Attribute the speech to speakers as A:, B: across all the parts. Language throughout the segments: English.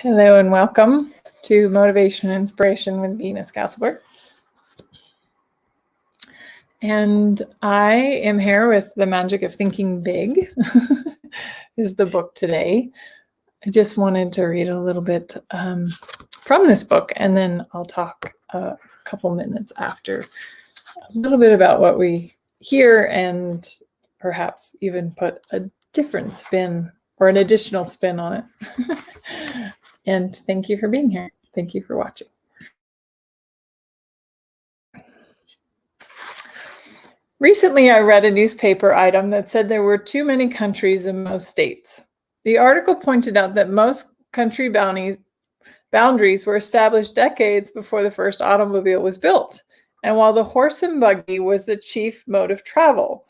A: Hello and welcome to Motivation and Inspiration with Venus Castleberg. And I am here with The Magic of Thinking Big is the book today. I just wanted to read a little bit from this book, and then I'll talk a couple minutes after a little bit about what we hear and perhaps even put a different spin or an additional spin on it. And thank you for being here. Thank you for watching. Recently, I read a newspaper item that said there were too many countries in most states. The article pointed out that most country boundaries were established decades before the first automobile was built, and while the horse and buggy was the chief mode of travel.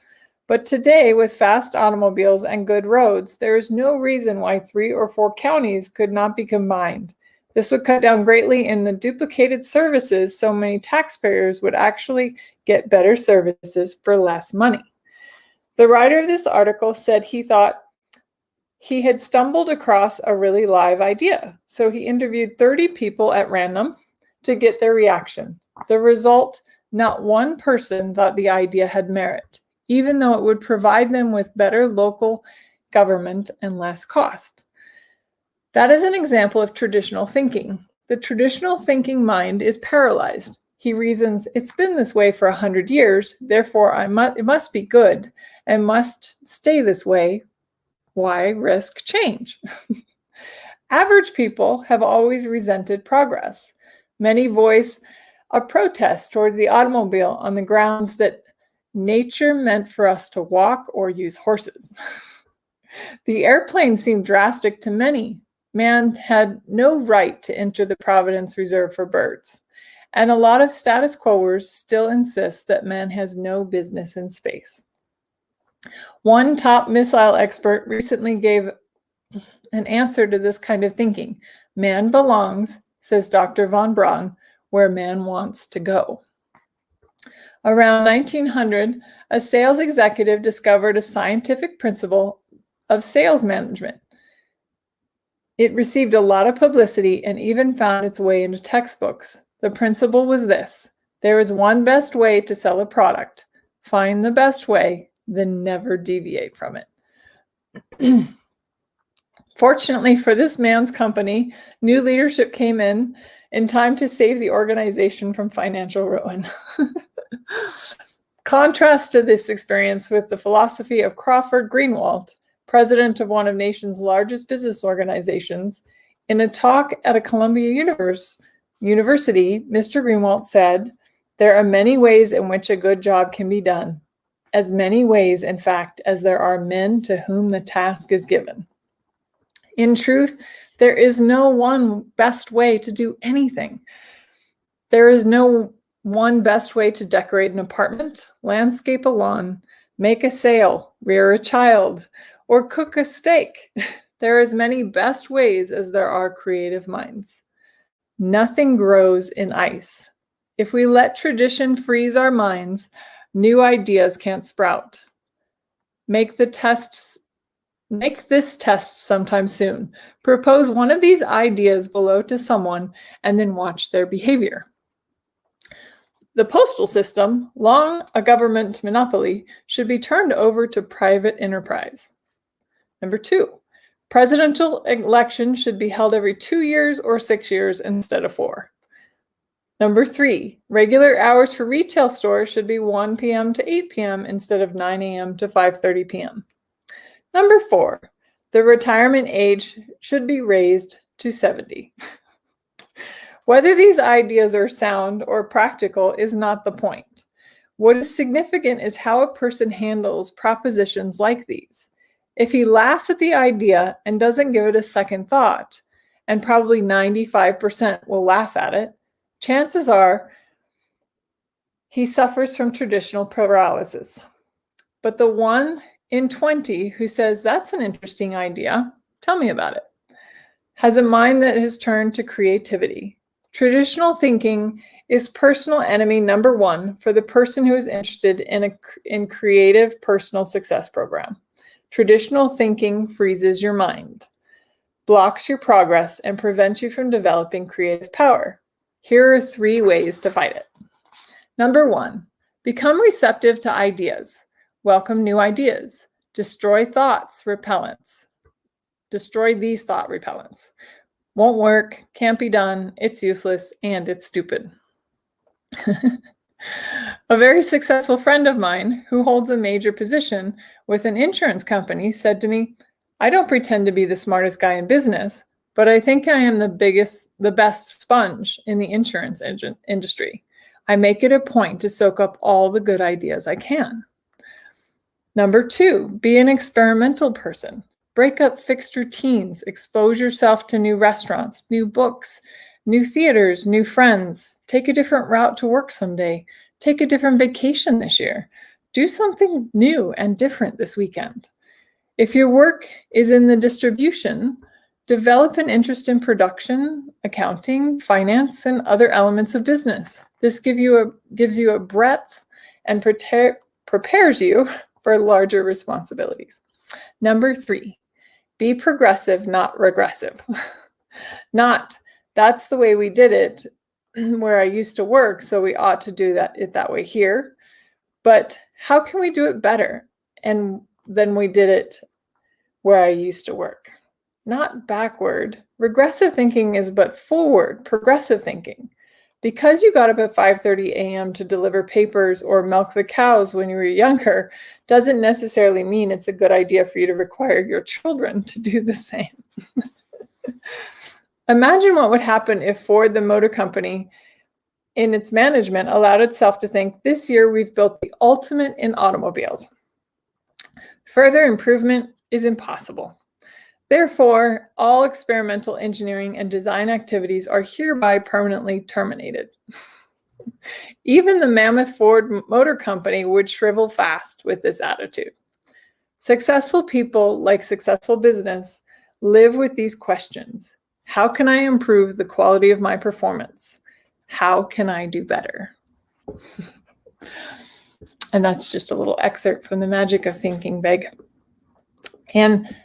A: But today, with fast automobiles and good roads, there is no reason why 3 or 4 counties could not be combined. This would cut down greatly in the duplicated services, so many taxpayers would actually get better services for less money. The writer of this article said he thought he had stumbled across a really live idea, so he interviewed 30 people at random to get their reaction. The result, not one person thought the idea had merit, even though it would provide them with better local government and less cost. That is an example of traditional thinking. The traditional thinking mind is paralyzed. He reasons, it's been this way for 100 years, therefore it must be good and must stay this way. Why risk change? Average people have always resented progress. Many voice a protest towards the automobile on the grounds that nature meant for us to walk or use horses. The airplane seemed drastic to many. Man had no right to enter the providence reserved for birds. And a lot of status quoers still insist that man has no business in space. One top missile expert recently gave an answer to this kind of thinking. Man belongs, says Dr. von Braun, where man wants to go. Around 1900, a sales executive discovered a scientific principle of sales management. It received a lot of publicity and even found its way into textbooks. The principle was this: there is one best way to sell a product. Find the best way, then never deviate from it. Fortunately for this man's company, new leadership came in time to save the organization from financial ruin. Contrast to this experience with the philosophy of Crawford Greenwald, president of one of the nation's largest business organizations. In a talk at a Columbia University, Mr. Greenwald said, "There are many ways in which a good job can be done, as many ways, in fact, as there are men to whom the task is given. In truth, there is no one best way to do anything. There is no one best way to decorate an apartment, landscape a lawn, make a sail, rear a child, or cook a steak. There are as many best ways as there are creative minds. Nothing grows in ice. If we let tradition freeze our minds, new ideas can't sprout. Make this test sometime soon. Propose one of these ideas below to someone and then watch their behavior. The postal system, long a government monopoly, should be turned over to private enterprise. Number 2, presidential elections should be held every 2 years or 6 years instead of 4. Number 3, regular hours for retail stores should be 1 p.m. to 8 p.m. instead of 9 a.m. to 5:30 p.m. Number 4, the retirement age should be raised to 70. Whether these ideas are sound or practical is not the point. What is significant is how a person handles propositions like these. If he laughs at the idea and doesn't give it a second thought, and probably 95% will laugh at it, chances are he suffers from traditional paralysis. But the 1 in 20 who says, "That's an interesting idea, tell me about it," has a mind that has turned to creativity. Traditional thinking is personal enemy number 1 for the person who is interested in creative personal success program. Traditional thinking freezes your mind. blocks your progress and prevents you from developing creative power. Here are 3 ways to fight it. Number 1, become receptive to ideas. Welcome new ideas. Destroy thoughts repellents. Destroy these thought repellents. Won't work, can't be done, it's useless, and it's stupid. A very successful friend of mine who holds a major position with an insurance company said to me, "I don't pretend to be the smartest guy in business, but I think I am the best sponge in the insurance industry. I make it a point to soak up all the good ideas I can." Number 2, be an experimental person. Break up fixed routines, expose yourself to new restaurants, new books, new theaters, new friends. Take a different route to work someday. Take a different vacation this year. Do something new and different this weekend. If your work is in the distribution, develop an interest in production, accounting, finance, and other elements of business. This gives you a breadth and prepares you for larger responsibilities. Number 3, be progressive, not regressive. Not, that's the way we did it where I used to work, so we ought to do it that way here. But how can we do it better and than we did it where I used to work? Not backward. Regressive thinking is but forward, progressive thinking. Because you got up at 5:30 a.m. to deliver papers or milk the cows when you were younger doesn't necessarily mean it's a good idea for you to require your children to do the same. Imagine what would happen if Ford, the motor company, in its management, allowed itself to think, this year we've built the ultimate in automobiles. Further improvement is impossible. Therefore, all experimental engineering and design activities are hereby permanently terminated. Even the mammoth Ford Motor Company would shrivel fast with this attitude. Successful people, like successful business, live with these questions. How can I improve the quality of my performance? How can I do better? And that's just a little excerpt from The Magic of Thinking Big. And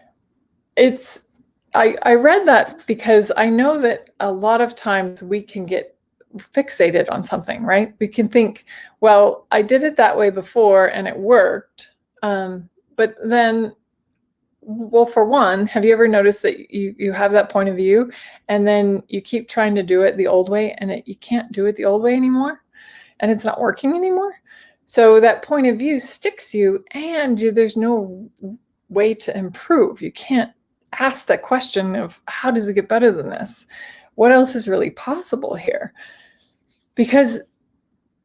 A: I read that because I know that a lot of times we can get fixated on something, right? We can think, well, I did it that way before and it worked. But then, well, for one, have you ever noticed that you have that point of view and then you keep trying to do it the old way and you can't do it the old way anymore and it's not working anymore? So that point of view sticks you and there's no way to improve. You can't ask that question of how does it get better than this? What else is really possible here? Because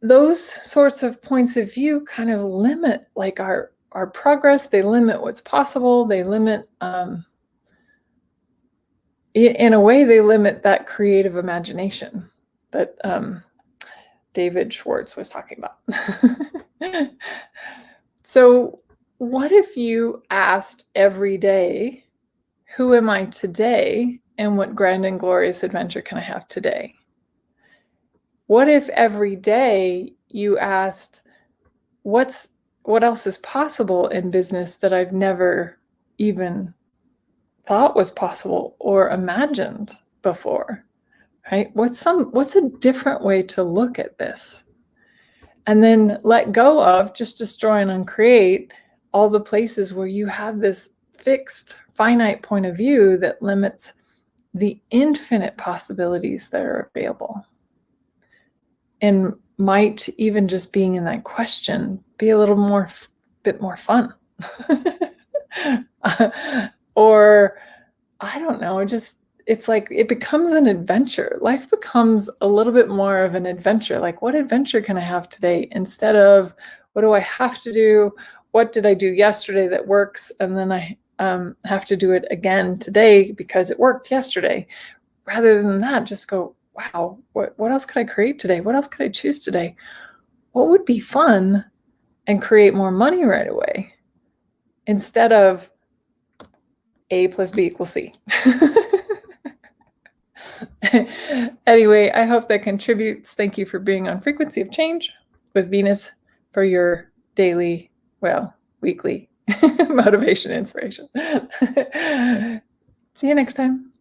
A: those sorts of points of view kind of limit like our progress. They limit what's possible. They limit, in a way, they limit that creative imagination that David Schwartz was talking about. So what if you asked every day, who am I today and what grand and glorious adventure can I have today? What if every day you asked, what else is possible in business that I've never even thought was possible or imagined before, right? What's a different way to look at this? And then let go of just destroy and uncreate all the places where you have this fixed, finite point of view that limits the infinite possibilities that are available. And might even just being in that question be a little bit more fun. Or I don't know, it's like it becomes an adventure. Life becomes a little bit more of an adventure. Like, what adventure can I have today instead of what do I have to do? What did I do yesterday that works? And then I have to do it again today because it worked yesterday. Rather than that, just go, wow, what else could I create today? What else could I choose today? What would be fun and create more money right away? Instead of A plus B equals C. Anyway, I hope that contributes. Thank you for being on Frequency of Change with Venus for your daily, weekly motivation, inspiration. See you next time.